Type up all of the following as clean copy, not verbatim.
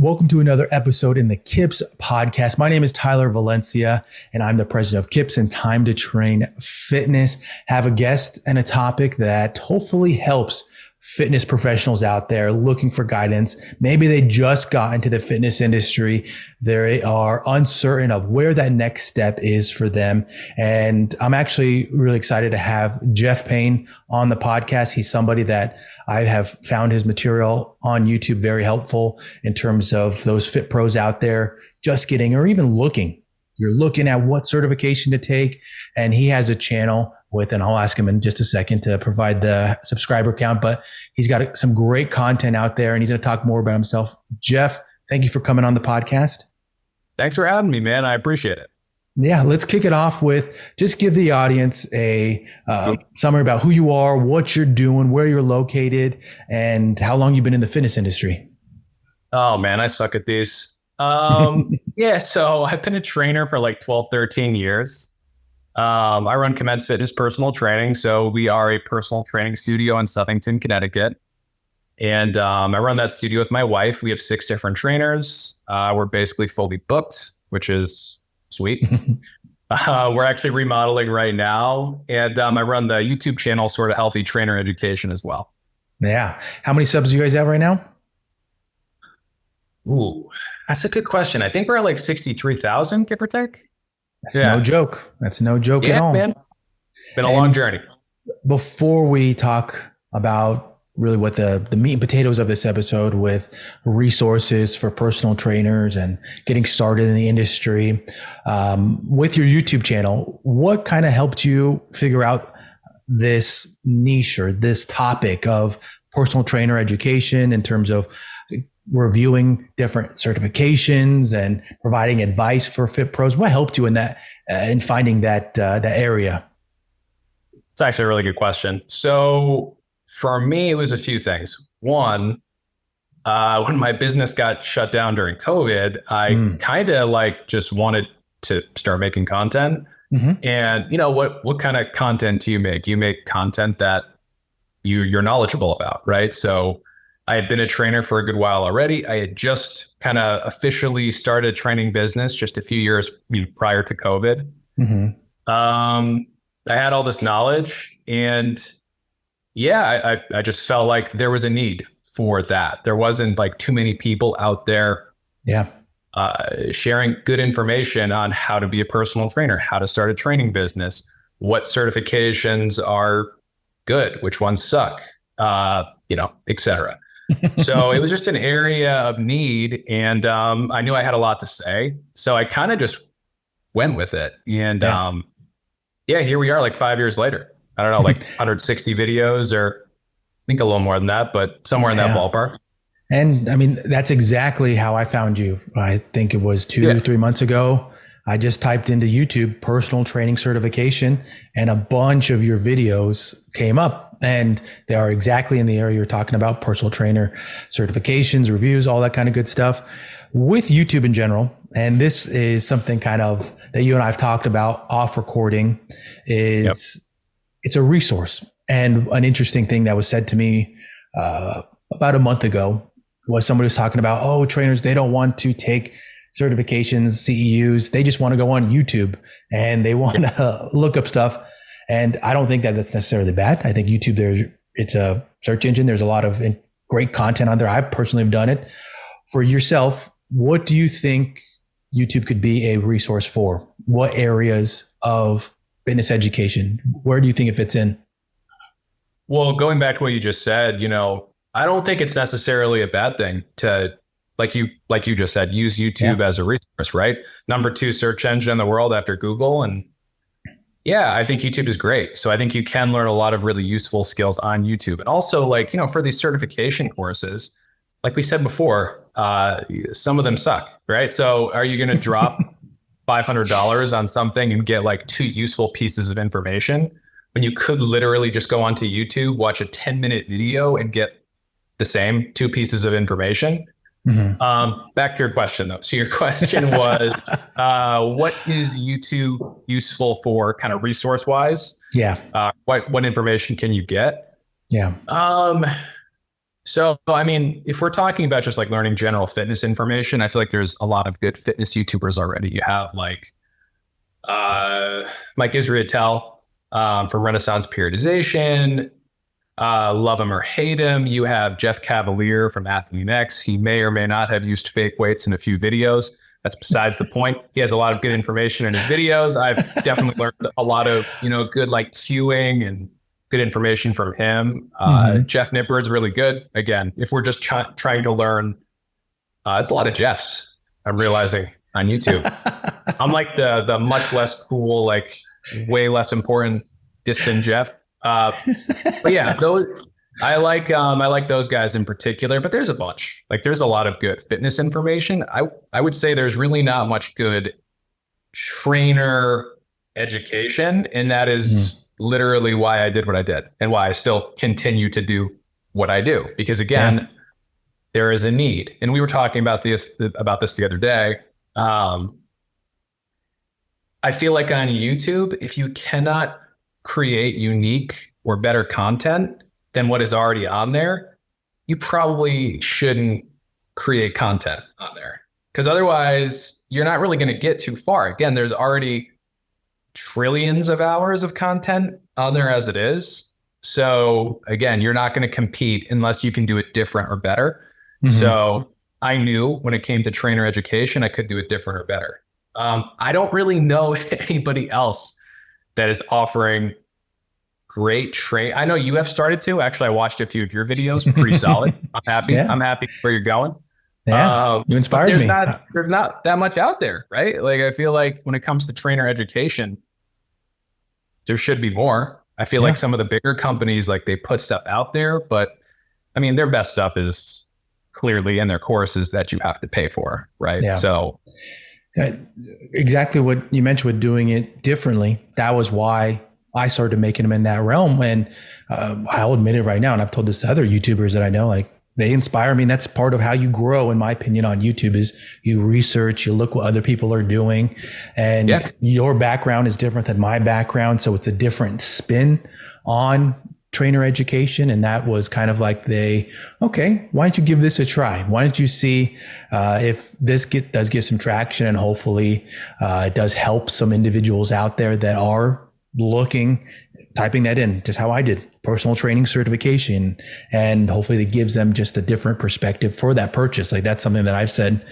Welcome to another episode in the KIPS podcast. My name is Tyler Valencia, and I'm the president of KIPS and Time to Train Fitness. Have a guest and a topic that hopefully helps fitness professionals out there looking for guidance. Maybe they just got into the fitness industry. They are uncertain of where that next step is for them. And I'm actually really excited to have Jeff Payne on the podcast. He's somebody that I have found his material on YouTube very helpful in terms of those fit pros out there just getting or even looking. You're looking at what certification to take, and he has a channel and I'll ask him in just a second to provide the subscriber count, but he's got some great content out there and he's going to talk more about himself. Jeff, thank you for coming on the podcast. Thanks for having me, man. I appreciate it. Yeah, let's kick it off with just give the audience a summary about who you are, what you're doing, where you're located, and how long you've been in the fitness industry. Oh man, I suck at these. Yeah, so I've been a trainer for like 12, 13 years. I run Commence Fitness Personal Training. So we are a personal training studio in Southington, Connecticut. And I run that studio with my wife. We have 6 different trainers. We're basically fully booked, which is sweet. We're actually remodeling right now. And I run the YouTube channel, Sorta Healthy Trainer Education as well. Yeah. How many subs do you guys have right now? Ooh, that's a good question. I think we're at like 63,000, give or take. That's no joke. That's no joke at all. Man. Been a long journey. Before we talk about really what the meat and potatoes of this episode with resources for personal trainers and getting started in the industry, with your YouTube channel, what kind of helped you figure out this niche or this topic of personal trainer education in terms of reviewing different certifications and providing advice for fit pros? What helped you in that, in finding that area? It's actually a really good question. So for me, it was a few things. One, when my business got shut down during COVID, I kind of like just wanted to start making content. And you know, what kind of content do you make? You make content that you're knowledgeable about, right? So I had been a trainer for a good while already. I had just kind of officially started training business just a few years prior to COVID. I had all this knowledge, and yeah, I just felt like there was a need for that. There wasn't like too many people out there sharing good information on how to be a personal trainer, how to start a training business, what certifications are good, which ones suck, et cetera. So it was just an area of need, and I knew I had a lot to say, so I kind of just went with it. And here we are, like 5 years later. I don't know, like 160 videos, or I think a little more than that, but somewhere in that ballpark. And I mean, that's exactly how I found you. I think it was 3 months ago. I just typed into YouTube personal training certification, and a bunch of your videos came up. And they are exactly in the area you're talking about: personal trainer certifications, reviews, all that kind of good stuff. With YouTube in general, and this is something kind of that you and I have talked about off recording, is it's a resource. And an interesting thing that was said to me about a month ago was somebody was talking about, trainers, they don't want to take certifications, CEUs. They just want to go on YouTube and they want to look up stuff. And I don't think that that's necessarily bad. I think YouTube, it's a search engine. There's a lot of great content on there. I personally have done it. For yourself, what do you think YouTube could be a resource for? What areas of fitness education? Where do you think it fits in? Well, going back to what you just said, I don't think it's necessarily a bad thing to, like you just said, use YouTube as a resource, right? Number 2 search engine in the world after Google. And yeah, I think YouTube is great. So I think you can learn a lot of really useful skills on YouTube. And also, for these certification courses, like we said before, some of them suck, right? So are you going to drop $500 on something and get like 2 useful pieces of information when you could literally just go onto YouTube, watch a 10-minute video and get the same 2 pieces of information? Back to your question though. So your question was, what is YouTube useful for kind of resource wise? Yeah. What information can you get? Yeah. So, I mean, if we're talking about just like learning general fitness information, I feel like there's a lot of good fitness YouTubers already. You have like Mike Israetel for Renaissance Periodization. Love him or hate him. You have Jeff Cavalier from Athlete X. He may or may not have used fake weights in a few videos. That's besides the point. He has a lot of good information in his videos. I've definitely learned a lot of, good like cueing and good information from him. Jeff Nippard's really good. Again, if we're just trying to learn, it's a lot of Jeffs, I'm realizing on YouTube. I'm like the much less cool, like way less important distant Jeff. But yeah, I like those guys in particular, but there's a bunch. Like there's a lot of good fitness information. I would say there's really not much good trainer education, and that is literally why I did what I did and why I still continue to do what I do. Because again, there is a need, and we were talking about this the other day. I feel like on YouTube, if you cannot create unique or better content than what is already on there, you probably shouldn't create content on there, because otherwise you're not really going to get too far. Again, there's already trillions of hours of content on there as it is. So again, you're not going to compete unless you can do it different or better. So I knew when it came to trainer education, I could do it different or better. I don't really know anybody else that is offering great train. I know you have started to. Actually, I watched a few of your videos. Pretty solid. I'm happy. I'm happy where you're going. Yeah, you inspired me. There's not that much out there, right? Like I feel like when it comes to trainer education, there should be more. I feel like some of the bigger companies, like they put stuff out there, but I mean, their best stuff is clearly in their courses that you have to pay for, right? Yeah. So exactly what you mentioned with doing it differently. That was why I started making them in that realm. And I'll admit it right now, and I've told this to other YouTubers that I know, like they inspire me. And that's part of how you grow, in my opinion, on YouTube is you research, you look what other people are doing, and your background is different than my background. So it's a different spin on trainer education. And that was kind of like okay, why don't you give this a try? Why don't you see if this does get some traction, and hopefully it does help some individuals out there that are typing that in, just how I did, personal training certification, and hopefully it gives them just a different perspective for that purchase. Like that's something that I've said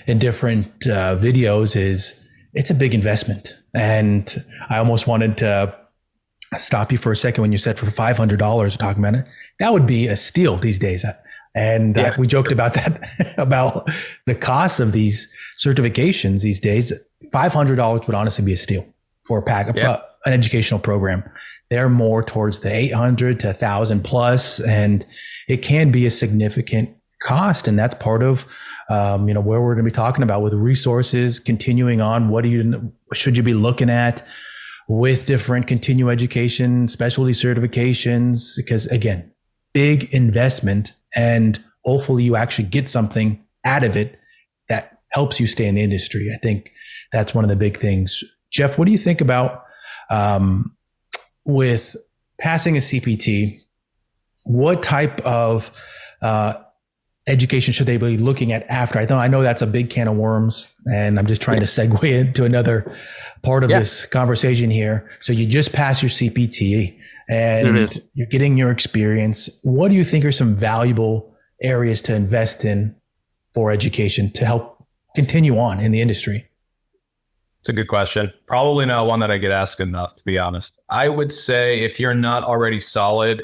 in different videos is it's a big investment. And I almost wanted to stop you for a second when you said for $500 talking about it, that would be a steal these days. And we joked about that, about the cost of these certifications these days. $500 would honestly be a steal for an educational program. They're more towards the 800 to 1,000 plus, and it can be a significant cost. And that's part of, where we're going to be talking about with resources, continuing on. What should you be looking at with different continuing education, specialty certifications? Because again, big investment, and hopefully you actually get something out of it that helps you stay in the industry. I think that's one of the big things. Jeff, what do you think about with passing a CPT? What type of education should they be looking at after? I know that's a big can of worms, and I'm just trying to segue into another part of this conversation here. So you just passed your CPT and you're getting your experience. What do you think are some valuable areas to invest in for education to help continue on in the industry? It's a good question. Probably not one that I get asked enough, to be honest. I would say if you're not already solid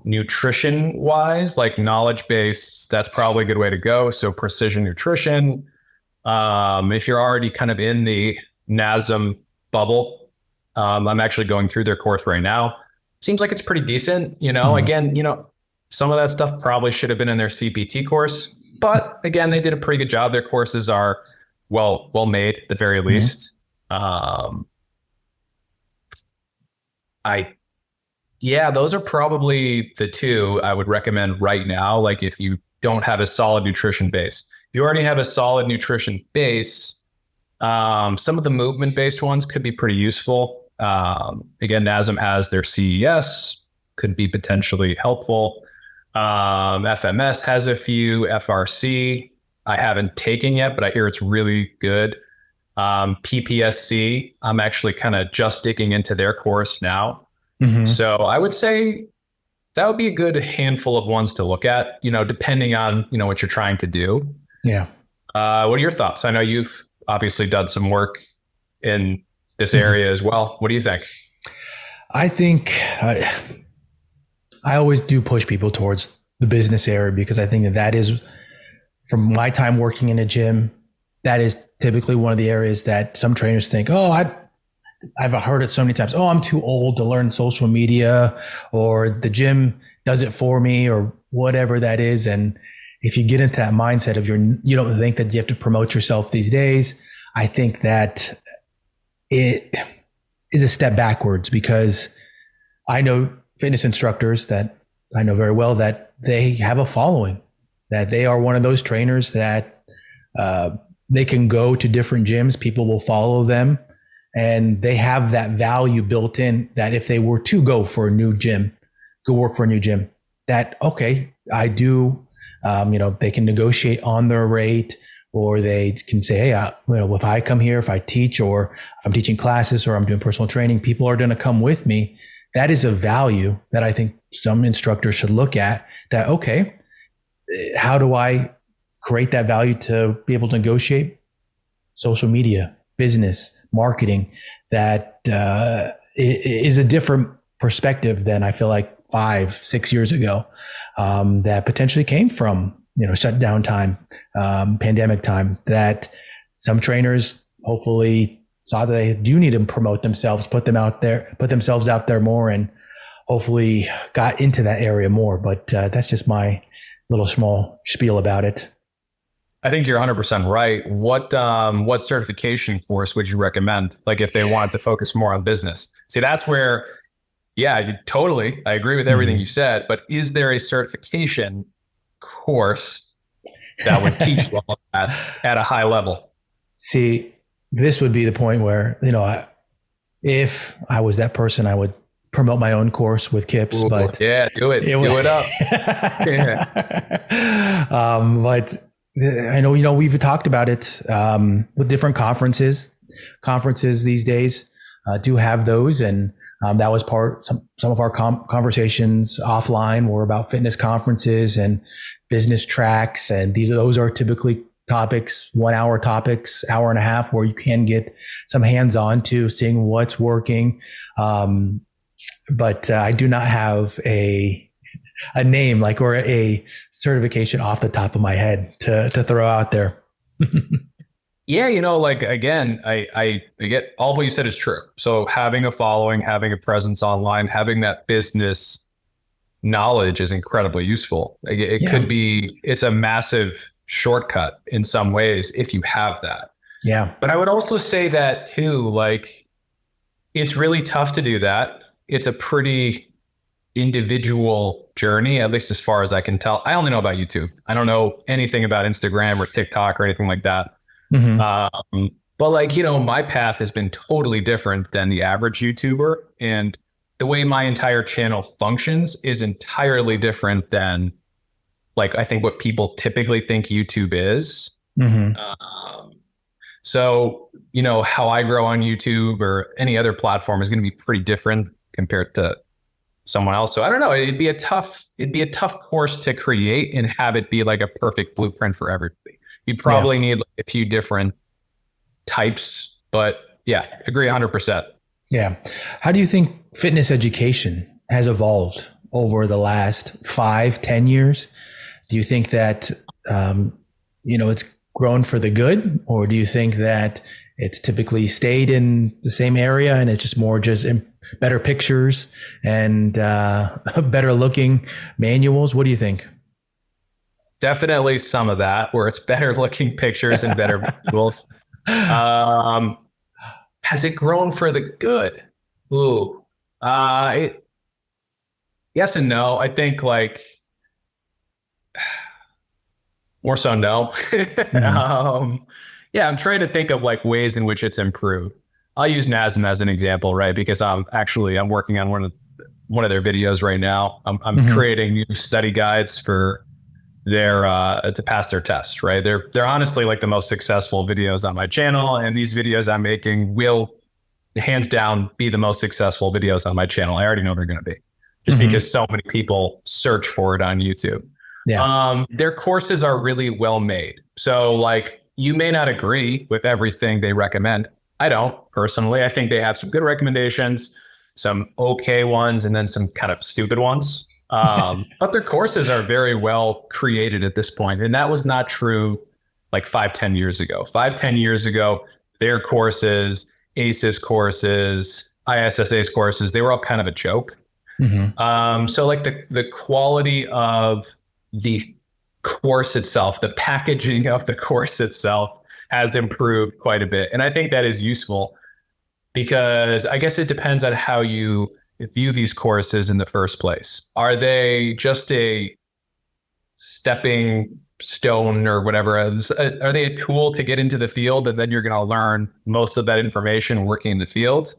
nutrition wise, like knowledge based, that's probably a good way to go. So precision nutrition. If you're already kind of in the NASM bubble, I'm actually going through their course right now. Seems like it's pretty decent. Again, some of that stuff probably should have been in their CPT course, but again, they did a pretty good job. Their courses are well made at the very least. Those are probably the two I would recommend right now. Like if you don't have a solid nutrition base, if you already have a solid nutrition base, some of the movement based ones could be pretty useful. Again, NASM has their CES, could be potentially helpful. FMS has a few. FRC, I haven't taken yet, but I hear it's really good. PPSC, I'm actually kind of just digging into their course now. So I would say that would be a good handful of ones to look at, depending on, what you're trying to do. Yeah. What are your thoughts? I know you've obviously done some work in this area as well. What do you think? I think I always do push people towards the business area because I think that is, from my time working in a gym, that is typically one of the areas that some trainers think, oh, I've heard it so many times. Oh, I'm too old to learn social media, or the gym does it for me, or whatever that is. And if you get into that mindset of you don't think that you have to promote yourself these days, I think that it is a step backwards, because I know fitness instructors that I know very well that they have a following, that they are one of those trainers that they can go to different gyms, people will follow them, and they have that value built in that if they were to go for a new gym, go work for a new gym, that, okay, I do, they can negotiate on their rate, or they can say, hey, if I come here, if I teach, or if I'm teaching classes, or I'm doing personal training, people are going to come with me. That is a value that I think some instructors should look at, that, okay, how do I create that value to be able to negotiate social media, business, marketing, that is a different perspective than I feel like 5-6 years ago, that potentially came from, shutdown time, pandemic time, that some trainers hopefully saw that they do need to promote themselves, put themselves out there more, and hopefully got into that area more. But that's just my little small spiel about it. I think you're 100% right. What certification course would you recommend? Like, if they wanted to focus more on business? See, that's where, I agree with everything you said, but is there a certification course that would teach you all that at a high level? See, this would be the point where, if I was that person, I would promote my own course with KIPS. Ooh, but do it up. But I know, we've talked about it with different conferences. Conferences these days do have those, and that was some of our conversations offline were about fitness conferences and business tracks, and those are typically topics, 1 hour topics, hour and a half, where you can get some hands-on to seeing what's working. But I do not have a name or a certification off the top of my head to throw out there. Yeah, again, I get all of what you said is true. So having a following, having a presence online, having that business knowledge is incredibly useful. It's a massive shortcut in some ways if you have that. Yeah. But I would also say that too, it's really tough to do that. It's a pretty individual journey, at least as far as I can tell. I only know about YouTube. I don't know anything about Instagram or TikTok or anything like that. But my path has been totally different than the average YouTuber, and the way my entire channel functions is entirely different than I think what people typically think YouTube is. So, how I grow on YouTube or any other platform is going to be pretty different compared to someone else. So I don't know, it'd be a tough course to create and have it be a perfect blueprint for everybody. You probably need a few different types, but agree 100%. Yeah. How do you think fitness education has evolved over the last 5-10 years? Do you think that, it's grown for the good, or do you think that it's typically stayed in the same area and it's just better pictures and better looking manuals? What do you think? Definitely some of that, where it's better looking pictures and better visuals. Has it grown for the good? Ooh, yes and no. I think more so no. I'm trying to think of ways in which it's improved. I'll use NASM as an example, right? Because I'm working on one of one of their videos right now. I'm creating new study guides for their to pass their tests, right? They're honestly like the most successful videos on my channel, and these videos I'm making will hands down be the most successful videos on my channel. I already know they're going to be, just because so many people search for it on YouTube. Yeah. Their courses are really well made. So like, you may not agree with everything they recommend. I don't personally. I think they have some good recommendations, some okay ones, and then some kind of stupid ones. But their courses are very well created at this point. And that was not true like 5-10 years ago. 5-10 years ago, their courses, ACEs courses, ISSA's courses, they were all kind of a joke. So like the quality of the course itself, the packaging of the course itself has improved quite a bit. And I think that is useful, because I guess it depends on how you view these courses in the first place. Are they just a stepping stone or whatever? Are they a tool to get into the field, and then you're going to learn most of that information working in the field?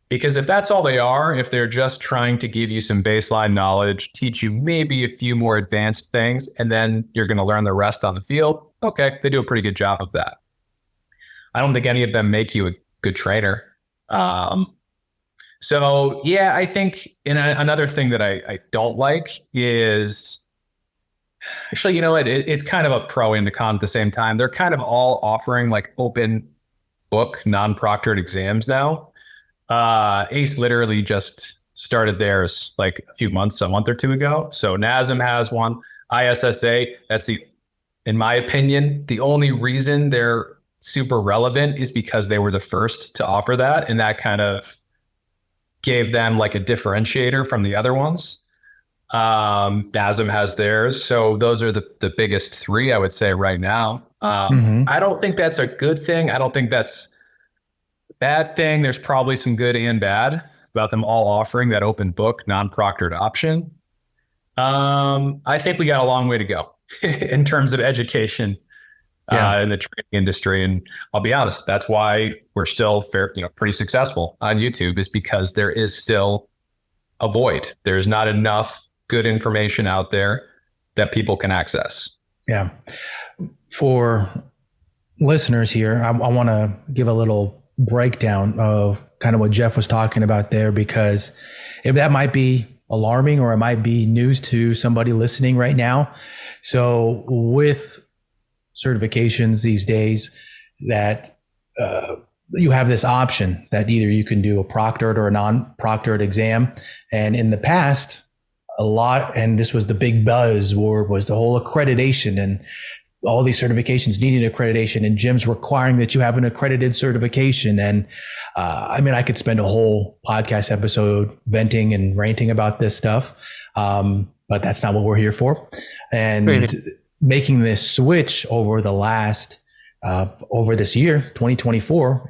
Because if that's all they are, if they're just trying to give you some baseline knowledge, teach you maybe a few more advanced things, and then you're going to learn the rest on the field, okay, they do a pretty good job of that. I don't think any of them make you a good trainer. So yeah, I think another thing that I don't like is, actually, you know what, it's kind of a pro and a con at the same time. They're kind of all offering like open book, non-proctored exams now. ACE literally just started theirs like a month or two ago. So NASM has one. ISSA, that's in my opinion, the only reason they're super relevant is because they were the first to offer that. And that kind of gave them like a differentiator from the other ones. NASM has theirs. So those are the biggest three, I would say, right now. I don't think that's a good thing. I don't think that's bad thing. There's probably some good and bad about them all offering that open book, non-proctored option. I think we got a long way to go in terms of education in the training industry. And I'll be honest, that's why we're still pretty successful on YouTube, is because there is still a void. There's not enough good information out there that people can access. Yeah. For listeners here, I want to give a little breakdown of kind of what Jeff was talking about there, because if that might be alarming or it might be news to somebody listening right now. So with certifications these days, that you have this option that either you can do a proctored or a non-proctored exam. And in the past, and this was the big buzzword, was the whole accreditation, and all these certifications needing accreditation, and gyms requiring that you have an accredited certification. And I mean, I could spend a whole podcast episode venting and ranting about this stuff, but that's not what we're here for. And making this switch over the last, over this year, 2024,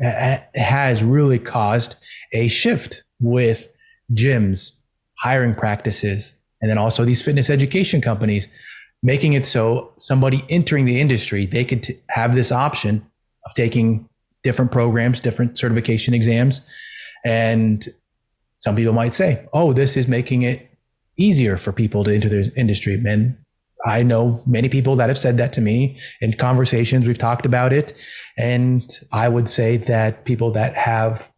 has really caused a shift with gyms, hiring practices, and then also these fitness education companies, making it so somebody entering the industry, they could have this option of taking different programs, different certification exams. And some people might say, oh, this is making it easier for people to enter the industry. And I know many people that have said that to me in conversations. We've talked about it. And I would say that people that have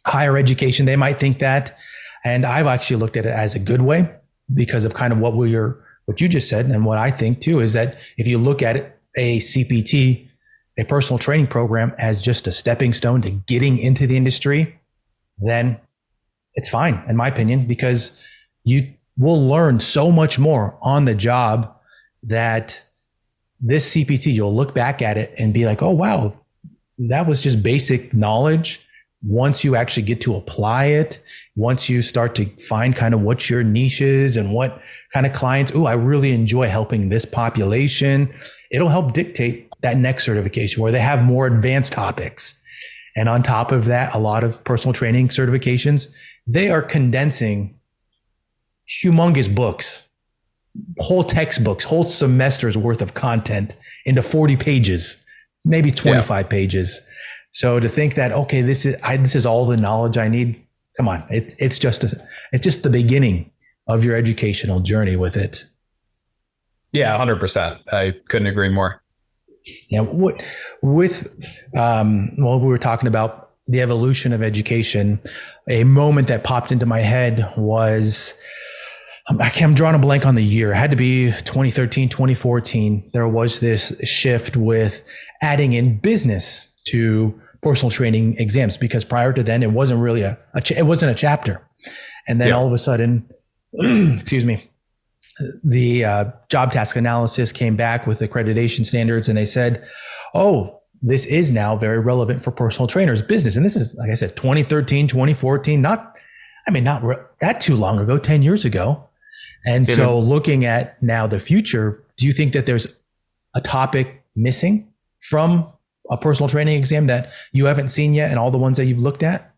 higher education, they might think that. And I've actually looked at it as a good way, because of kind of what you just said. And what I think too is that if you look at it, a CPT, a personal training program, as just a stepping stone to getting into the industry, then it's fine, in my opinion, because you will learn so much more on the job that this CPT, you'll look back at it and be like, oh, wow, that was just basic knowledge. Once you actually get to apply it, once you start to find kind of what your niche is and what kind of clients, I really enjoy helping this population, it'll help dictate that next certification where they have more advanced topics. And on top of that, a lot of personal training certifications, they are condensing humongous books, whole textbooks, whole semesters worth of content into 40 pages, maybe 25 pages. So to think that, okay, this is all the knowledge I need come on, it's just the beginning of your educational journey with it. Yeah, 100%. I couldn't agree more. Yeah. We were talking about the evolution of education. A moment that popped into my head was, I'm drawing a blank on the year. It had to be 2013, 2014. There was this shift with adding in business to personal training exams, because prior to then, it wasn't really it wasn't a chapter. And then all of a sudden, excuse me, the job task analysis came back with accreditation standards, and they said, oh, this is now very relevant for personal trainers business. And this is, like I said, 2013, 2014, not that too long ago, 10 years ago. And so looking at now the future, do you think that there's a topic missing from a personal training exam that you haven't seen yet in all the ones that you've looked at?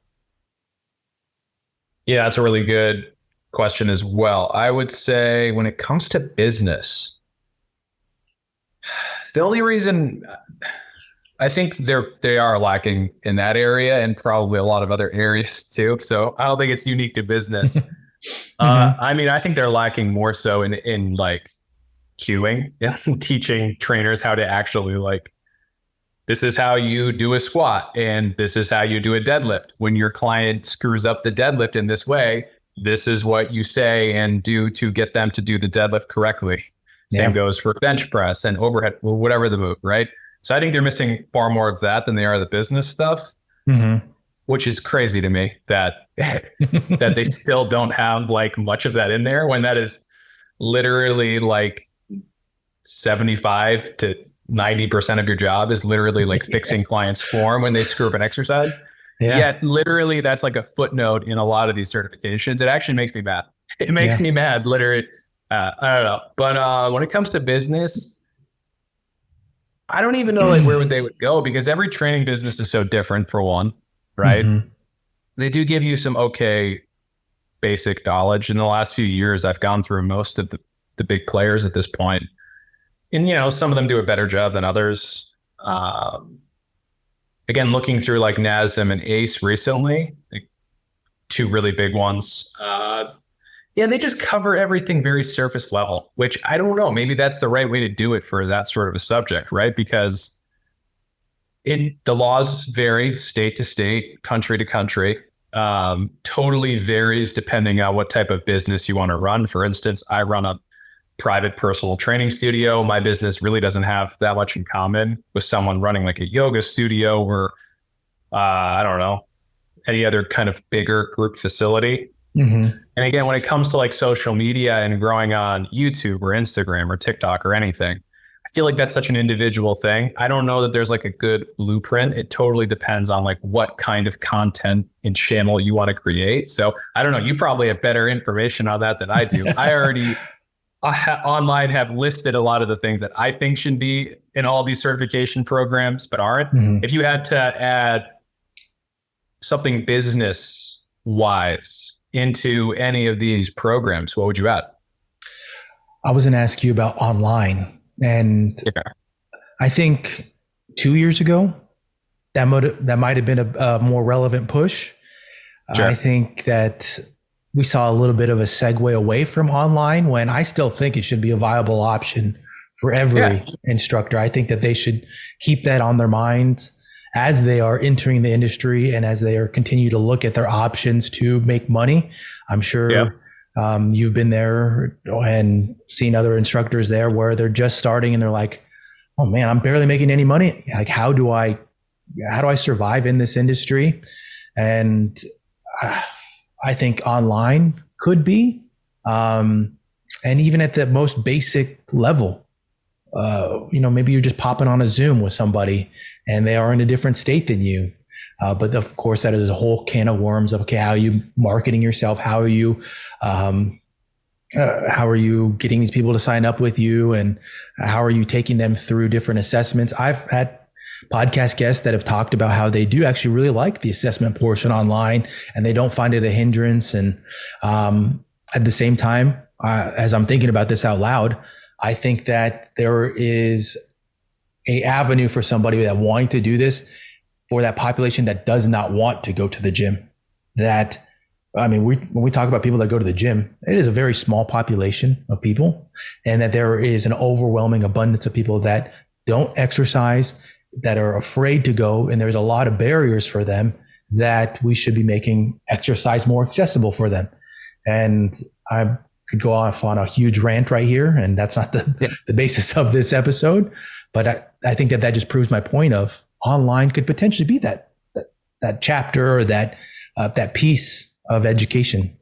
Yeah, that's a really good question as well. I would say when it comes to business, the only reason I think they are lacking in that area, and probably a lot of other areas too. So I don't think it's unique to business. I think they're lacking more so in like cueing, teaching trainers how to actually, like, this is how you do a squat and this is how you do a deadlift. When your client screws up the deadlift in this way, this is what you say and do to get them to do the deadlift correctly. Same goes for bench press and overhead, whatever the move, right? So I think they're missing far more of that than they are the business stuff, which is crazy to me that that they still don't have like much of that in there, when that is literally like 75 to 90% of your job is literally like fixing clients' form when they screw up an exercise. Yet literally that's like a footnote in a lot of these certifications. It actually makes me mad. It makes me mad, literally. I don't know. But when it comes to business, I don't even know like where they would go, because every training business is so different, for one, right? They do give you some okay basic knowledge. In the last few years, I've gone through most of the big players at this point. And, some of them do a better job than others. Again, looking through like NASM and ACE recently, like two really big ones. They just cover everything very surface level, which I don't know. Maybe that's the right way to do it for that sort of a subject, right? Because the laws vary state to state, country to country. Totally varies depending on what type of business you want to run. For instance, I run a private personal training studio. My business really doesn't have that much in common with someone running like a yoga studio or, I don't know, any other kind of bigger group facility. And again, when it comes to like social media and growing on YouTube or Instagram or TikTok or anything, I feel like that's such an individual thing. I don't know that there's like a good blueprint. It totally depends on like what kind of content and channel you want to create. So I don't know. You probably have better information on that than I do. I already online have listed a lot of the things that I think should be in all these certification programs, but aren't. If you had to add something business wise into any of these programs, what would you add? I was going to ask you about online. And I think 2 years ago, that might have been a more relevant push. I think that we saw a little bit of a segue away from online, when I still think it should be a viable option for every instructor. I think that they should keep that on their minds as they are entering the industry and as they are continue to look at their options to make money. I'm sure you've been there and seen other instructors there where they're just starting and they're like, oh man, I'm barely making any money. Like, how do I survive in this industry? And I think online could be, and even at the most basic level, maybe you're just popping on a Zoom with somebody and they are in a different state than you. But of course, that is a whole can of worms of, okay, how are you marketing yourself? How are you getting these people to sign up with you? And how are you taking them through different assessments? I've had podcast guests that have talked about how they do actually really like the assessment portion online and they don't find it a hindrance. And at the same time, as I'm thinking about this out loud, I think that there is a avenue for somebody that wanting to do this for that population that does not want to go to the gym, that I mean, when we talk about people that go to the gym, it is a very small population of people, and that there is an overwhelming abundance of people that don't exercise, that are afraid to go, and there's a lot of barriers for them, that we should be making exercise more accessible for them. And I could go off on a huge rant right here, and that's not the basis of this episode, but I think that just proves my point of online could potentially be that chapter, or that piece of education.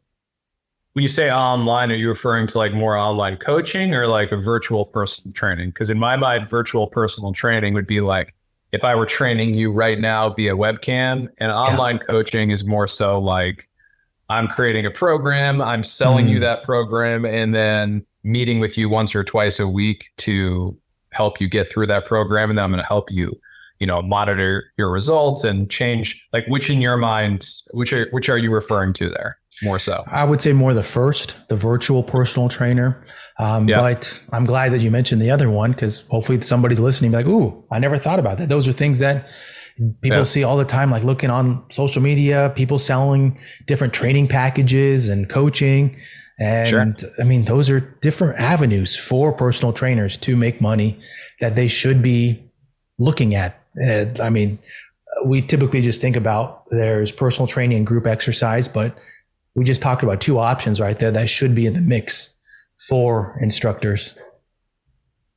When you say online, are you referring to like more online coaching or like a virtual personal training? Because in my mind, virtual personal training would be like if I were training you right now via webcam, and online coaching is more so like I'm creating a program, I'm selling you that program, and then meeting with you once or twice a week to help you get through that program. And then I'm going to help you, monitor your results and change, like, which in your mind, which are you referring to there more so? I would say more the first, the virtual personal trainer. But I'm glad that you mentioned the other one, because hopefully somebody's listening, be like, ooh, I never thought about that. Those are things that people see all the time, like looking on social media, people selling different training packages and coaching. And I mean, those are different avenues for personal trainers to make money that they should be looking at. I mean, we typically just think about there's personal training and group exercise, but we just talked about two options right there that should be in the mix for instructors.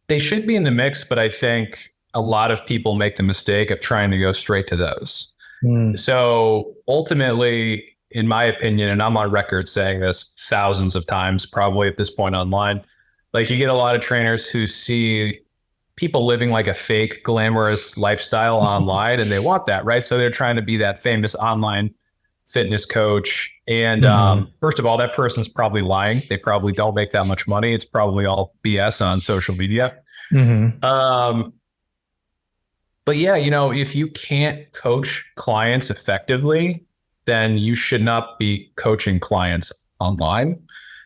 They should be in the mix, but I think a lot of people make the mistake of trying to go straight to those. So ultimately, in my opinion, and I'm on record saying this thousands of times, probably at this point online, like you get a lot of trainers who see people living like a fake glamorous lifestyle online, and they want that, right? So they're trying to be that famous online fitness coach. And first of all, that person's probably lying. They probably don't make that much money. It's probably all BS on social media. But yeah, if you can't coach clients effectively, then you should not be coaching clients online.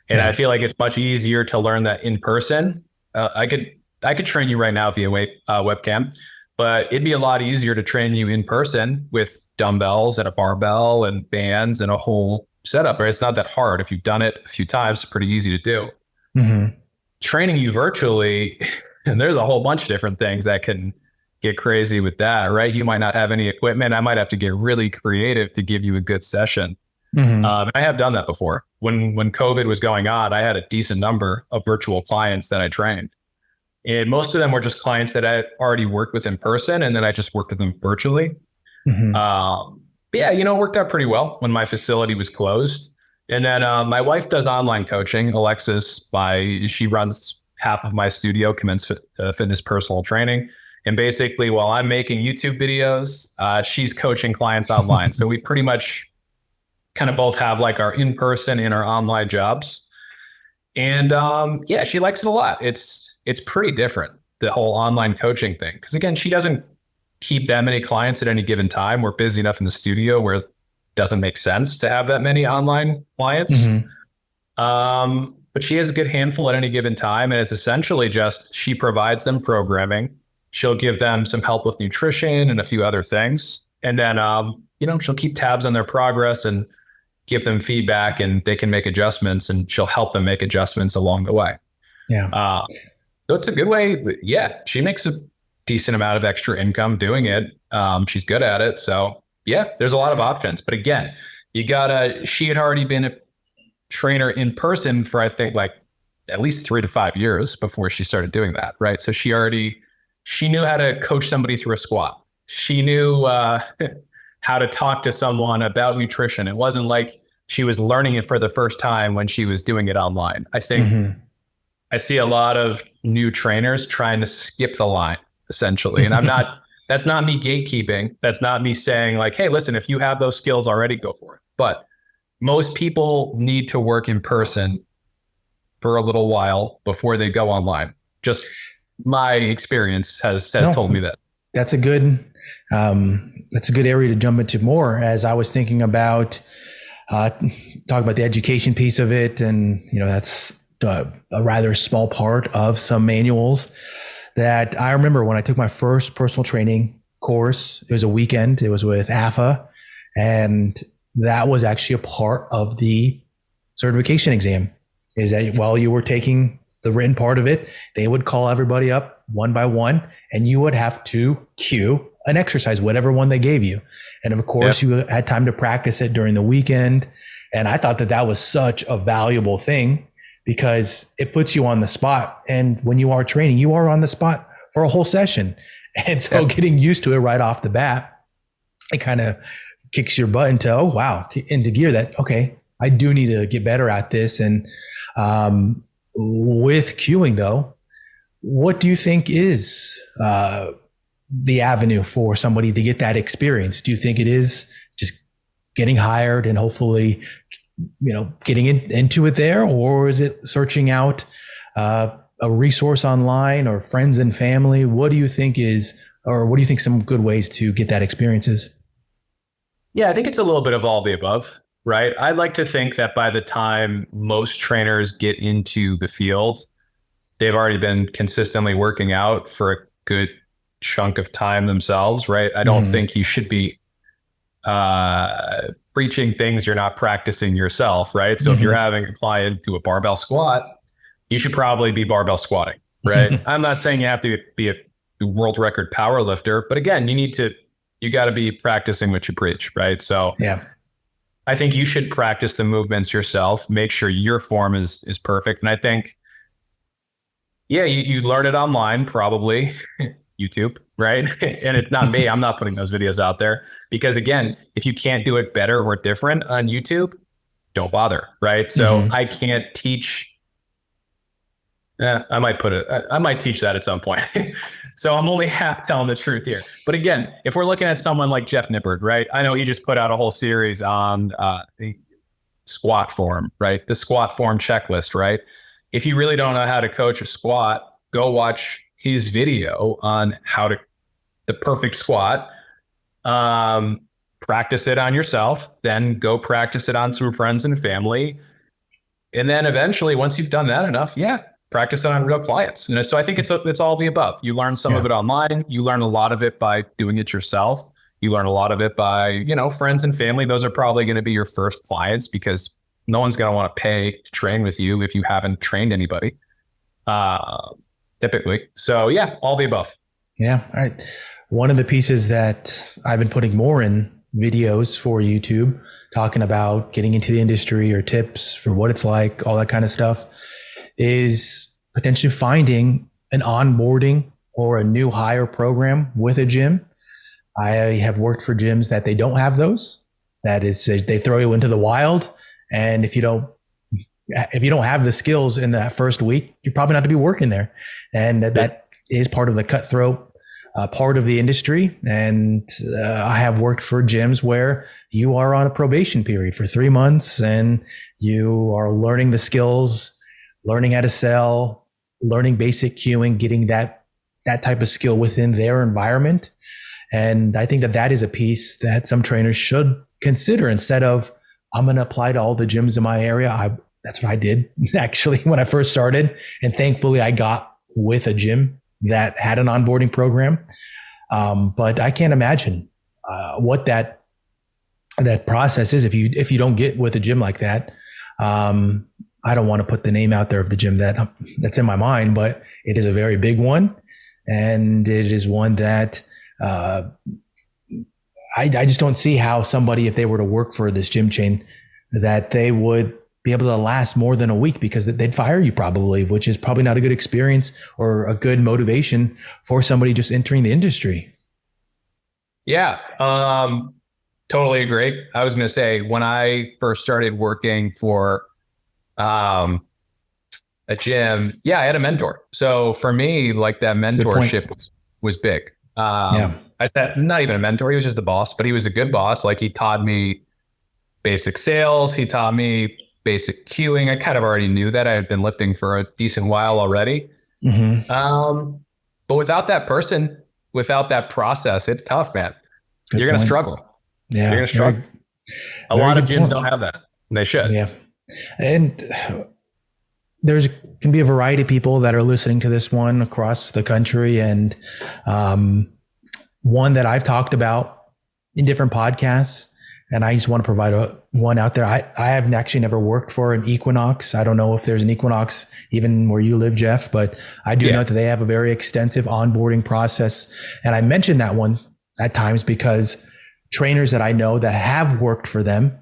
And I feel like it's much easier to learn that in person. I could train you right now via webcam, but it'd be a lot easier to train you in person with dumbbells and a barbell and bands and a whole setup. Right? It's not that hard. If you've done it a few times, it's pretty easy to do. Training you virtually, and there's a whole bunch of different things that can get crazy with that, right? You might not have any equipment. I might have to get really creative to give you a good session. I have done that before. When COVID was going on, I had a decent number of virtual clients that I trained. And most of them were just clients that I already worked with in person, and then I just worked with them virtually. But yeah, it worked out pretty well when my facility was closed. And then my wife does online coaching. Alexis, she runs half of my studio, Commence Fitness Personal Training. And basically, while I'm making YouTube videos, she's coaching clients online. So we pretty much kind of both have like our in-person and our online jobs. And yeah, she likes it a lot. It's pretty different, the whole online coaching thing. Because again, she doesn't keep that many clients at any given time. We're busy enough in the studio where it doesn't make sense to have that many online clients. But she has a good handful at any given time. And it's essentially just she provides them programming. She'll give them some help with nutrition and a few other things. And then, she'll keep tabs on their progress and give them feedback, and they can make adjustments, and she'll help them make adjustments along the way. So it's a good way. Yeah, she makes a decent amount of extra income doing it. She's good at it. So yeah, there's a lot of options. But again, she had already been a trainer in person for, I think, like at least 3 to 5 years before she started doing that. Right. So she knew how to coach somebody through a squat. She knew how to talk to someone about nutrition. It wasn't like she was learning it for the first time when she was doing it online. I think I see a lot of new trainers trying to skip the line, essentially. And that's not me gatekeeping. That's not me saying like, hey, listen, if you have those skills already, go for it. But most people need to work in person for a little while before they go online. Just my experience has told me that. That's a good area to jump into more, as I was thinking about talking about the education piece of it. And, that's a rather small part of some manuals that I remember when I took my first personal training course. It was a weekend. It was with AFA. And that was actually a part of the certification exam, is that while you were taking the written part of it, they would call everybody up one by one, and you would have to cue an exercise, whatever one they gave you. And of course, you had time to practice it during the weekend. And I thought that that was such a valuable thing, because it puts you on the spot. And when you are training, you are on the spot for a whole session. And so getting used to it right off the bat, it kind of kicks your butt into, oh, wow, into gear that, okay, I do need to get better at this. And with cueing though, what do you think is the avenue for somebody to get that experience? Do you think it is just getting hired and hopefully, getting into it there, or is it searching out a resource online or friends and family? What do you think some good ways to get that experience is? Yeah, I think it's a little bit of all the above, right? I'd like to think that by the time most trainers get into the field, they've already been consistently working out for a good chunk of time themselves, right? I don't think you should be preaching things you're not practicing yourself, right? So if you're having a client do a barbell squat, you should probably be barbell squatting, right? I'm not saying you have to be a world record power lifter, but again, you got to be practicing what you preach, right? So I think you should practice the movements yourself, make sure your form is perfect. And I think, you learn it online, probably YouTube, right? And it's not me. I'm not putting those videos out there, because again, if you can't do it better or different on YouTube, don't bother, right? So I can't teach. I might teach that at some point. So I'm only half telling the truth here. But again, if we're looking at someone like Jeff Nippard, right? I know he just put out a whole series on the squat form, right? The squat form checklist, right? If you really don't know how to coach a squat, go watch his video on the perfect squat. Practice it on yourself, then go practice it on some friends and family. And then eventually, once you've done that enough, practice it on real clients. And so I think it's all the above. You learn some of it online. You learn a lot of it by doing it yourself. You learn a lot of it by, friends and family. Those are probably going to be your first clients, because no one's going to want to pay to train with you if you haven't trained anybody, typically. So all the above. Yeah. All right. One of the pieces that I've been putting more in videos for YouTube, talking about getting into the industry or tips for what it's like, all that kind of stuff, is potentially finding an onboarding or a new hire program with a gym. I have worked for gyms that they don't have those. That is, they throw you into the wild. And if you don't have the skills in that first week, you're probably not to be working there. And that is part of the cutthroat part of the industry. And I have worked for gyms where you are on a probation period for 3 months and you are learning the skills, learning how to sell, learning basic cueing, getting that type of skill within their environment. And I think that is a piece that some trainers should consider, instead of, I'm going to apply to all the gyms in my area. That's what I did actually when I first started. And thankfully I got with a gym that had an onboarding program. But I can't imagine what that process is if you don't get with a gym like that. I don't want to put the name out there of the gym that's in my mind, but it is a very big one. And it is one that I just don't see how somebody, if they were to work for this gym chain, that they would be able to last more than a week, because they'd fire you probably, which is probably not a good experience or a good motivation for somebody just entering the industry. Yeah, totally agree. I was going to say, when I first started working for a gym, I had a mentor. So for me, like, that mentorship was big. I said, not even a mentor. He was just a boss, but he was a good boss. Like, he taught me basic sales. He taught me basic cueing. I kind of already knew that. I had been lifting for a decent while already. But without that person, without that process, it's tough, man. You're going to struggle. Yeah. You're going to struggle. A lot of gyms don't have that. They should. Yeah. And can be a variety of people that are listening to this one across the country. And one that I've talked about in different podcasts and I just want to provide one out there. I have actually never worked for an Equinox. I don't know if there's an Equinox even where you live, Jeff, but I do know that they have a very extensive onboarding process. And I mention that one at times because trainers that I know that have worked for them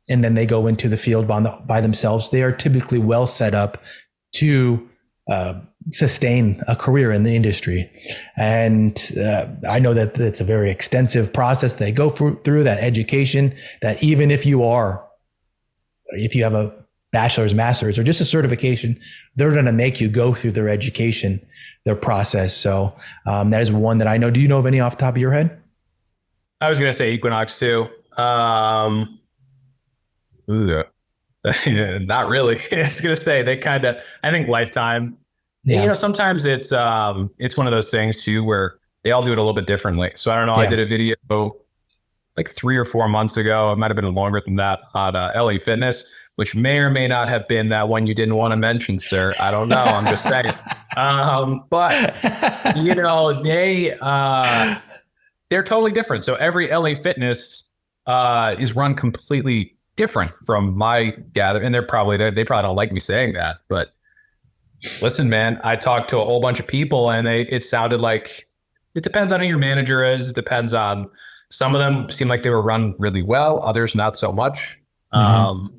and then they go into the field by themselves, they are typically well set up to sustain a career in the industry. And I know that it's a very extensive process. They go through that education, that even if you have a bachelor's, master's, or just a certification, they're going to make you go through their education, their process. So that is one that I know. Do you know of any off the top of your head? I was going to say Equinox too. Not really. I was going to say I think Lifetime. Yeah. Sometimes it's one of those things too where they all do it a little bit differently. So I don't know. Yeah. I did a video like 3 or 4 months ago. It might have been longer than that on LA Fitness, which may or may not have been that one you didn't want to mention, sir. I don't know. I'm just saying. But they're totally different. So every LA Fitness is run completely different from my gather, and they probably don't like me saying that, but listen, man, I talked to a whole bunch of people and it sounded like it depends on who your manager is. It depends on, some of them seem like they were run really well, others not so much. But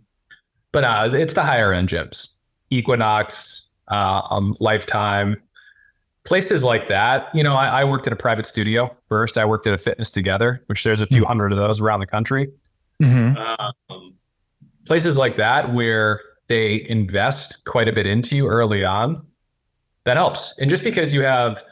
it's the higher end gyms, Equinox, Lifetime, places like that. I worked at a private studio first. I worked at a Fitness Together, which there's a few hundred of those around the country. Places like that where they invest quite a bit into you early on, that helps. And just because you have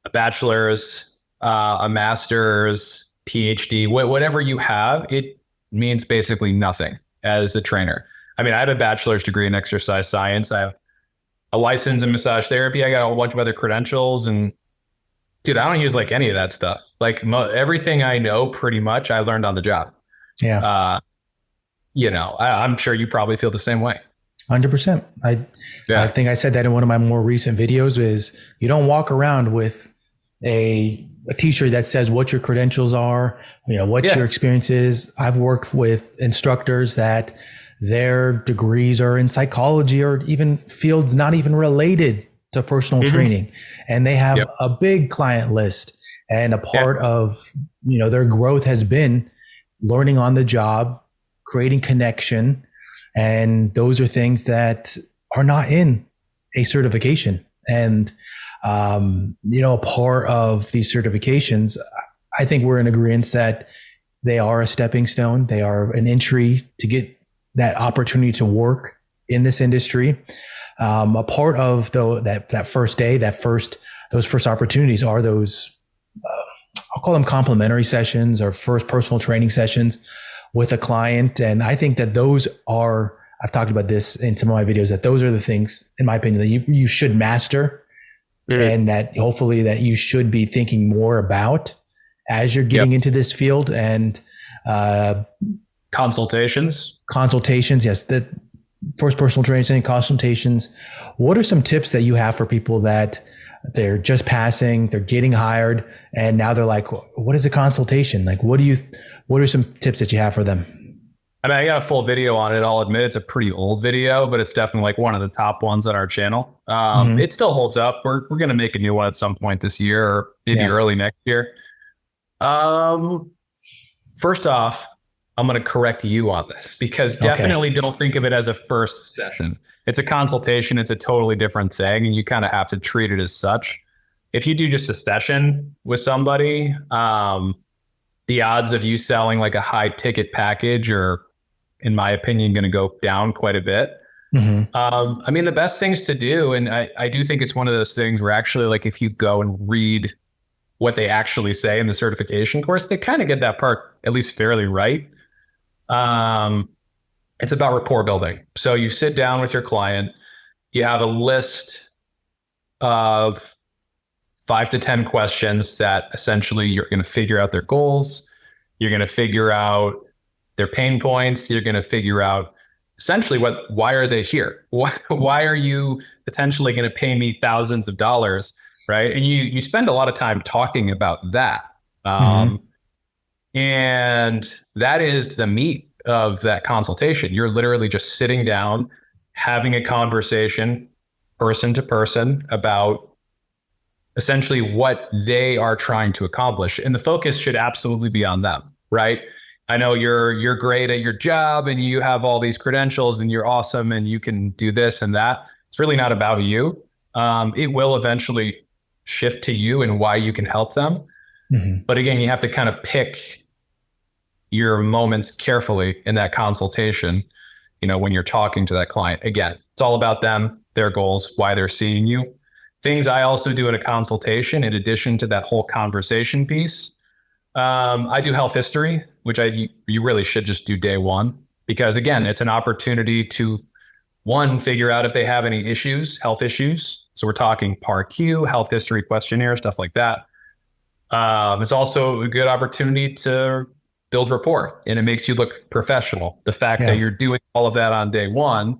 a bachelor's, a master's, Ph.D., whatever you have, it means basically nothing as a trainer. I mean, I have a bachelor's degree in exercise science. I have a license in massage therapy. I got a whole bunch of other credentials, and dude, I don't use like any of that stuff. Like everything I know pretty much I learned on the job. Yeah. I'm sure you probably feel the same way. 100%. I think I said that in one of my more recent videos, is you don't walk around with a t-shirt that says what your credentials are, what your experience is. I've worked with instructors that their degrees are in psychology or even fields not even related to personal training. And they have a big client list, and a part of, their growth has been learning on the job, creating connection. And those are things that are not in a certification. And, a part of these certifications, I think we're in agreement that they are a stepping stone. They are an entry to get that opportunity to work in this industry. A part of that first day, those first opportunities are those, I'll call them complimentary sessions or first personal training sessions with a client. And I think that those are, I've talked about this in some of my videos, that those are the things, in my opinion, that you should master, and that hopefully that you should be thinking more about as you're getting into this field. And consultations, yes, the first personal training consultations. What are some tips that you have for people that they're just passing, they're getting hired, and now they're like, what is a consultation? Like, what are some tips that you have for them? I mean, I got a full video on it. I'll admit it's a pretty old video, but it's definitely like one of the top ones on our channel. It still holds up. We're going to make a new one at some point this year, or maybe early next year. First off, I'm going to correct you on this, because definitely don't think of it as a first session. It's a consultation. It's a totally different thing, and you kind of have to treat it as such. If you do just a session with somebody, the odds of you selling like a high ticket package are, in my opinion, going to go down quite a bit. I mean, the best things to do, and I do think it's one of those things where actually, like, if you go and read what they actually say in the certification course, they kind of get that part at least fairly right. It's about rapport building. So you sit down with your client, you have a list of 5 to 10 questions that essentially you're going to figure out their goals. You're going to figure out their pain points. You're going to figure out essentially why are they here? Why are you potentially going to pay me thousands of dollars? Right. And you spend a lot of time talking about that. And that is the meat of that consultation. You're literally just sitting down, having a conversation, person to person, about essentially what they are trying to accomplish. And the focus should absolutely be on them, right? I know you're great at your job and you have all these credentials and you're awesome and you can do this and that. It's really not about you. It will eventually shift to you and why you can help them. Mm-hmm. But again, you have to kind of pick your moments carefully in that consultation, when you're talking to that client. Again, it's all about them, their goals, why they're seeing you. Things I also do in a consultation, in addition to that whole conversation piece, I do health history, which you really should just do day one, because again, it's an opportunity to, one, figure out if they have any issues, health issues. So we're talking PAR-Q, health history questionnaire, stuff like that. It's also a good opportunity to build rapport, and it makes you look professional. The fact that you're doing all of that on day one.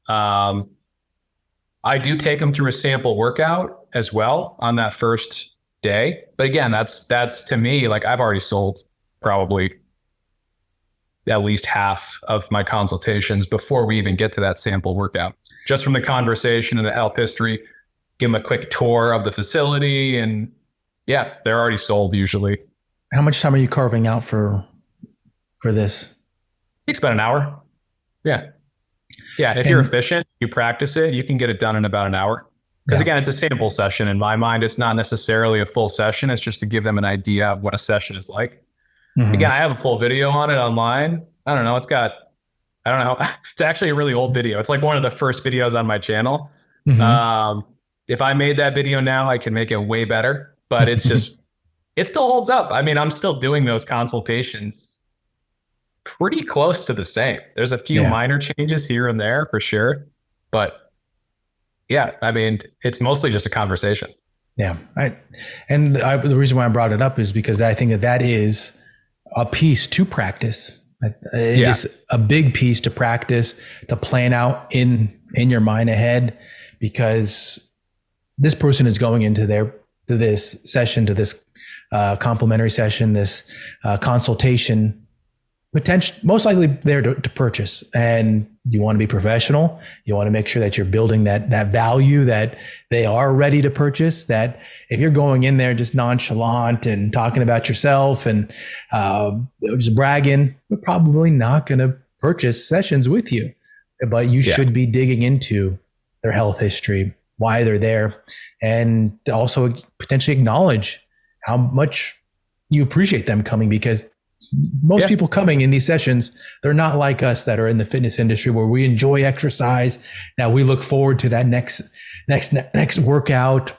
I do take them through a sample workout as well on that first day. But again, that's to me, like, I've already sold probably at least half of my consultations before we even get to that sample workout. Just from the conversation and the health history, give them a quick tour of the facility, and yeah, they're already sold usually. How much time are you carving out for this? It takes about an hour. Yeah. Yeah. If you're efficient, you practice it, you can get it done in about an hour. Because again, it's a sample session. In my mind, it's not necessarily a full session. It's just to give them an idea of what a session is like. Mm-hmm. Again, I have a full video on it online. I don't know. It's actually a really old video. It's like one of the first videos on my channel. Mm-hmm. If I made that video now, I can make it way better, but it's just, it still holds up. I mean, I'm still doing those consultations pretty close to the same. There's a few minor changes here and there for sure, but yeah, I mean, it's mostly just a conversation. Yeah. The reason why I brought it up is because I think that is a piece to practice. It is a big piece to practice, to plan out in your mind ahead, because this person is going into this session, to this complimentary session, this consultation, most likely there to purchase. And you want to be professional. You want to make sure that you're building that value, that they are ready to purchase. That if you're going in there just nonchalant and talking about yourself and just bragging, they're probably not going to purchase sessions with you. But you should be digging into their health history, why they're there, and also potentially acknowledge how much you appreciate them coming, because most people coming in these sessions, they're not like us that are in the fitness industry, where we enjoy exercise. Now we look forward to that next workout.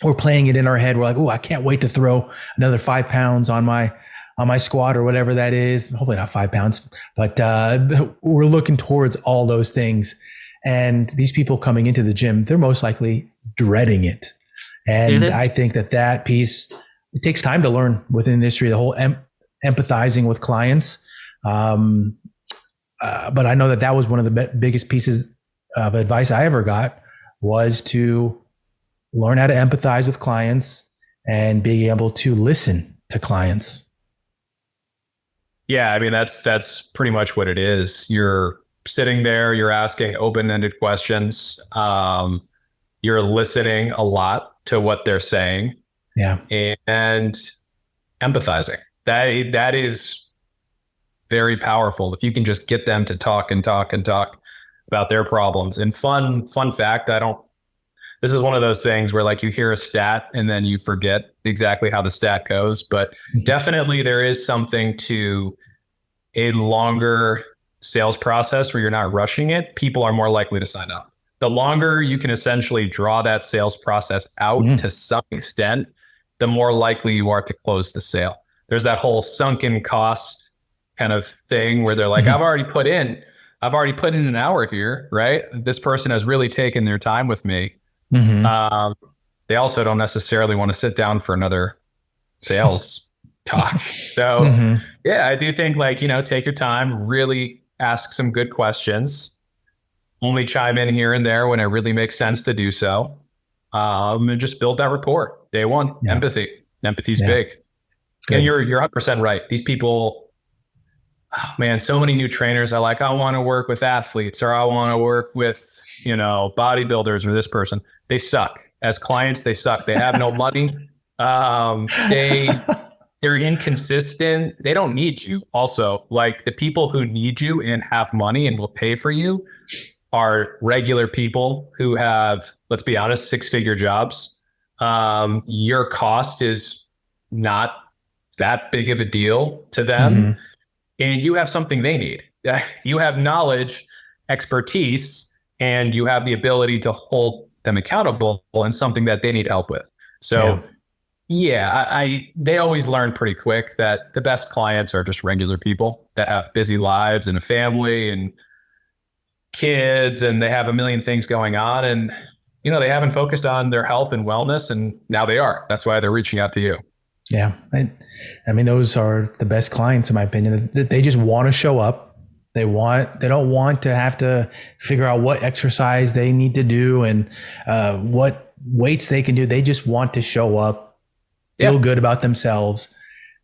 We're playing it in our head. We're like, oh, I can't wait to throw another 5 pounds on my squat or whatever that is. Hopefully not 5 pounds, but we're looking towards all those things. And these people coming into the gym, they're most likely dreading it. And I think that piece, it takes time to learn within the industry, the whole empathizing with clients. But I know that was one of the biggest pieces of advice I ever got, was to learn how to empathize with clients and being able to listen to clients. Yeah. I mean, that's pretty much what it is. You're sitting there, you're asking open-ended questions. You're listening a lot to what they're saying. Yeah. And empathizing. That is very powerful. If you can just get them to talk and talk and talk about their problems. And fun fact, this is one of those things where, like, you hear a stat and then you forget exactly how the stat goes, but definitely there is something to a longer sales process where you're not rushing it. People are more likely to sign up. The longer you can essentially draw that sales process out to some extent, the more likely you are to close the sale. There's that whole sunken cost kind of thing where they're like, I've already put in an hour here, right? This person has really taken their time with me. They also don't necessarily want to sit down for another sales talk. So yeah, I do think, like, take your time, really ask some good questions, only chime in here and there when it really makes sense to do so. And just build that rapport. Day one, empathy. Empathy's big. And you're 100% right. These people, oh man, so many new trainers are like, I want to work with athletes, or I want to work with, bodybuilders, or this person. They suck. As clients, they suck. They have no money. They're inconsistent. They don't need you. Also, like, the people who need you and have money and will pay for you are regular people who have, let's be honest, 6-figure jobs. Your cost is not that big of a deal to them. And you have something they need. You have knowledge, expertise, and you have the ability to hold them accountable and something that they need help with. So they always learn pretty quick that the best clients are just regular people that have busy lives and a family and kids, and they have a million things going on, and they haven't focused on their health and wellness, and now they are. That's why they're reaching out to you. Yeah. I mean, those are the best clients, in my opinion. They just want to show up. They don't want to have to figure out what exercise they need to do and what weights they can do. They just want to show up, feel good about themselves,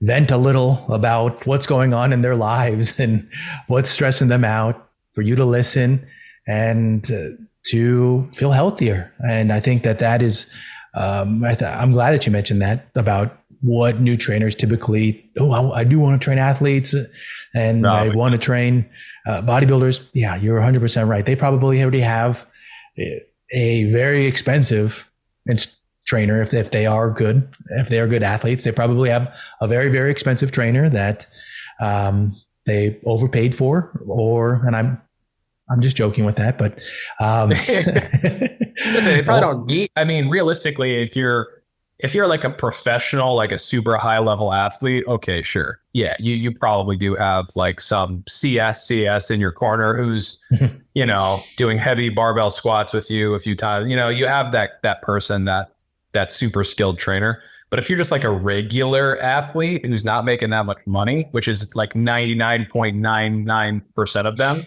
vent a little about what's going on in their lives and what's stressing them out, for you to listen and to feel healthier. And I think that is, I'm glad that you mentioned that about what new trainers typically, I do want to train athletes and I want to train bodybuilders. Yeah, you're 100% right. They probably already have a very expensive trainer. If they are good athletes, they probably have a very, very expensive trainer that they overpaid for, and I'm just joking with that, but they probably don't need. I mean, realistically, if you're like a professional, like a super high level athlete, okay, sure, yeah, you probably do have like some CS in your corner who's doing heavy barbell squats with you a few times. You have that person, that super skilled trainer. But if you're just like a regular athlete who's not making that much money, which is like 99.99% of them,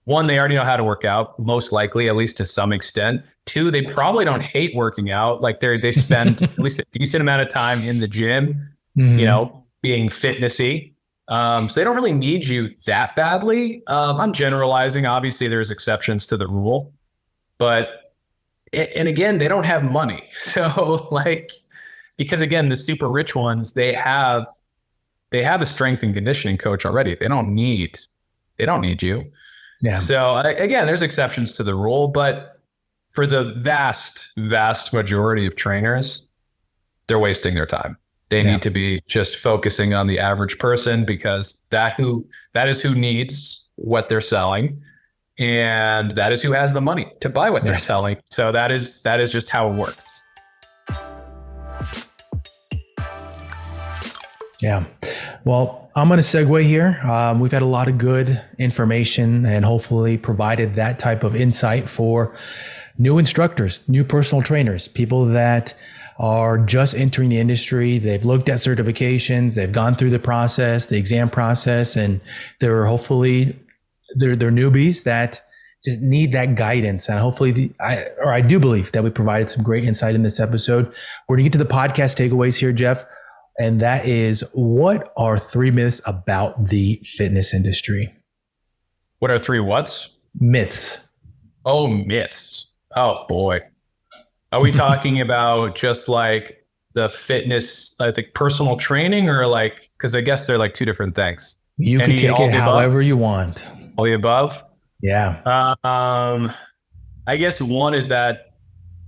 one, they already know how to work out, most likely, at least to some extent. Two, they probably don't hate working out. Like they spend at least a decent amount of time in the gym, being fitnessy. So they don't really need you that badly. I'm generalizing. Obviously, there's exceptions to the rule, and again, they don't have money. So because again, the super rich ones, they have a strength and conditioning coach already. They don't need you. Yeah. So again, there's exceptions to the rule, but for the vast, vast majority of trainers, they're wasting their time. They need to be just focusing on the average person, because that is who needs what they're selling, and that is who has the money to buy what they're selling. So that is just how it works. Yeah. Well, I'm going to segue here. We've had a lot of good information and hopefully provided that type of insight for new instructors, new personal trainers, people that are just entering the industry. They've looked at certifications, they've gone through the process, the exam process, and they're newbies that just need that guidance. And hopefully I do believe that we provided some great insight in this episode. We're going to get to the podcast takeaways here, Jeff. And that is, what are 3 myths about the fitness industry? What are 3 whats? Myths. Oh, myths. Oh, boy. Are we talking about just like the fitness, I think personal training, or like, because I guess they're like 2 different things. You can take it however you want. All the above? Yeah. I guess one is that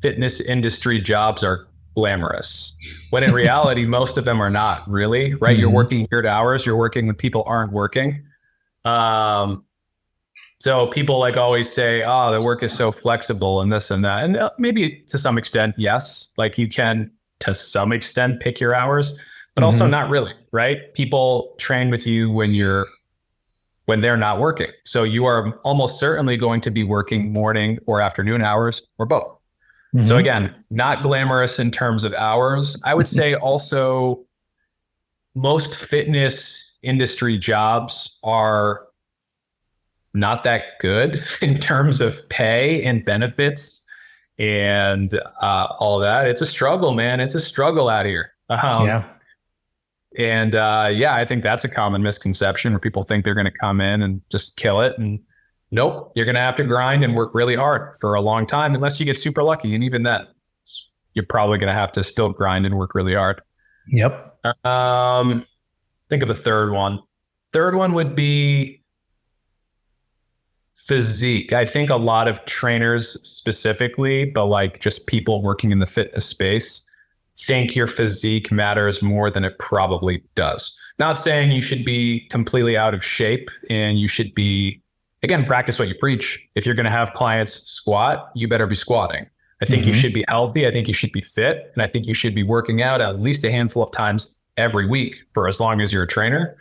fitness industry jobs are glamorous, when in reality, most of them are not really, right? Mm-hmm. You're working weird hours. You're working when people aren't working. So people like always say, oh, the work is so flexible and this and that. And maybe to some extent, yes, like you can to some extent pick your hours, but also not really, right? People train with you when they're not working. So you are almost certainly going to be working morning or afternoon hours, or both. So again, not glamorous in terms of hours. I would say also most fitness industry jobs are not that good in terms of pay and benefits and all that. It's a struggle, man. It's a struggle out here. And yeah, I think that's a common misconception where people think they're going to come in and just kill it. And nope, you're going to have to grind and work really hard for a long time, unless you get super lucky. And even then, you're probably going to have to still grind and work really hard. Yep. Think of a third one. Third one would be physique. I think a lot of trainers specifically, but like just people working in the fitness space, think your physique matters more than it probably does. Not saying you should be completely out of shape, and you should be, again, practice what you preach. If you're going to have clients squat, you better be squatting. I think you should be healthy. I think you should be fit. And I think you should be working out at least a handful of times every week for as long as you're a trainer.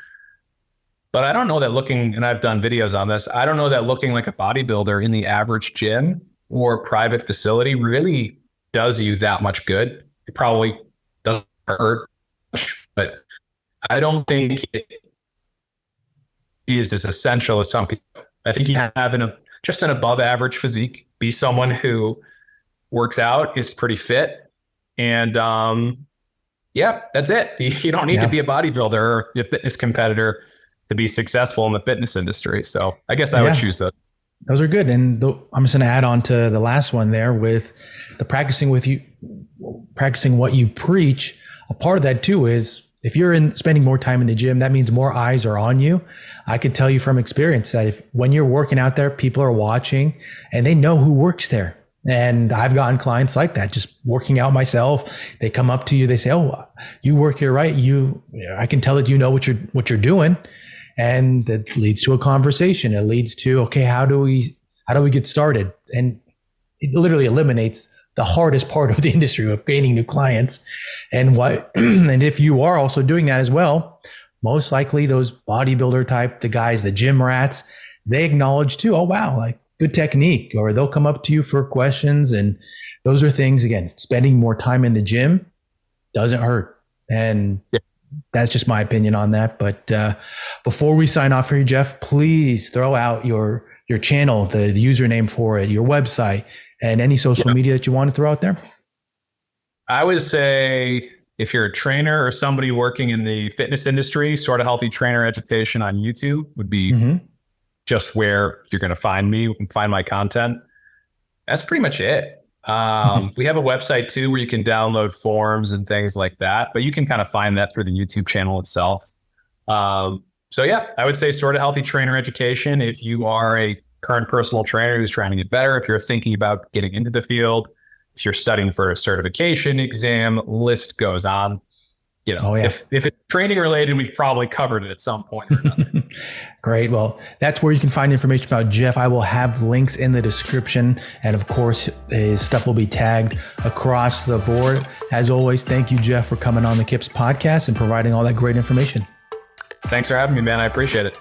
But I don't know that looking, and I've done videos on this, I don't know that looking like a bodybuilder in the average gym or private facility really does you that much good. It probably doesn't hurt much, but I don't think it is as essential as some people. I think you have just an above average physique, be someone who works out, is pretty fit, and yeah, that's it. You don't need to be a bodybuilder or a fitness competitor to be successful in the fitness industry. So I guess I would choose that. Those are good. And I'm just going to add on to the last one there with the practicing what you preach. A part of that too is if you're spending more time in the gym, that means more eyes are on you. I can tell you from experience that when you're working out there, people are watching and they know who works there. And I've gotten clients like that, just working out myself. They come up to you, they say, "Oh, you work here, right? I can tell that you know what you're doing." And it leads to a conversation. It leads to, okay, how do we get started? And it literally eliminates the hardest part of the industry of gaining new clients. And if you are also doing that as well, most likely those bodybuilder type, the guys, the gym rats, they acknowledge too, "Oh, wow, like good technique," or they'll come up to you for questions. And those are things, again, spending more time in the gym doesn't hurt. And that's just my opinion on that. But before we sign off here, Jeff, please throw out your channel, the username for it, your website, and any social media that you want to throw out there. I would say if you're a trainer or somebody working in the fitness industry, Sorta Healthy Trainer Education on YouTube would be just where you're going to find me and find my content. That's pretty much it. We have a website too, where you can download forms and things like that, but you can kind of find that through the YouTube channel itself. So yeah, I would say Sorta Healthy Trainer Education. If you are a current personal trainer who's trying to get better, if you're thinking about getting into the field, if you're studying for a certification exam, list goes on. If it's training related, we've probably covered it at some point or another. Great. Well, that's where you can find information about Jeff. I will have links in the description. And of course, his stuff will be tagged across the board. As always, thank you, Jeff, for coming on the KIPS podcast and providing all that great information. Thanks for having me, man. I appreciate it.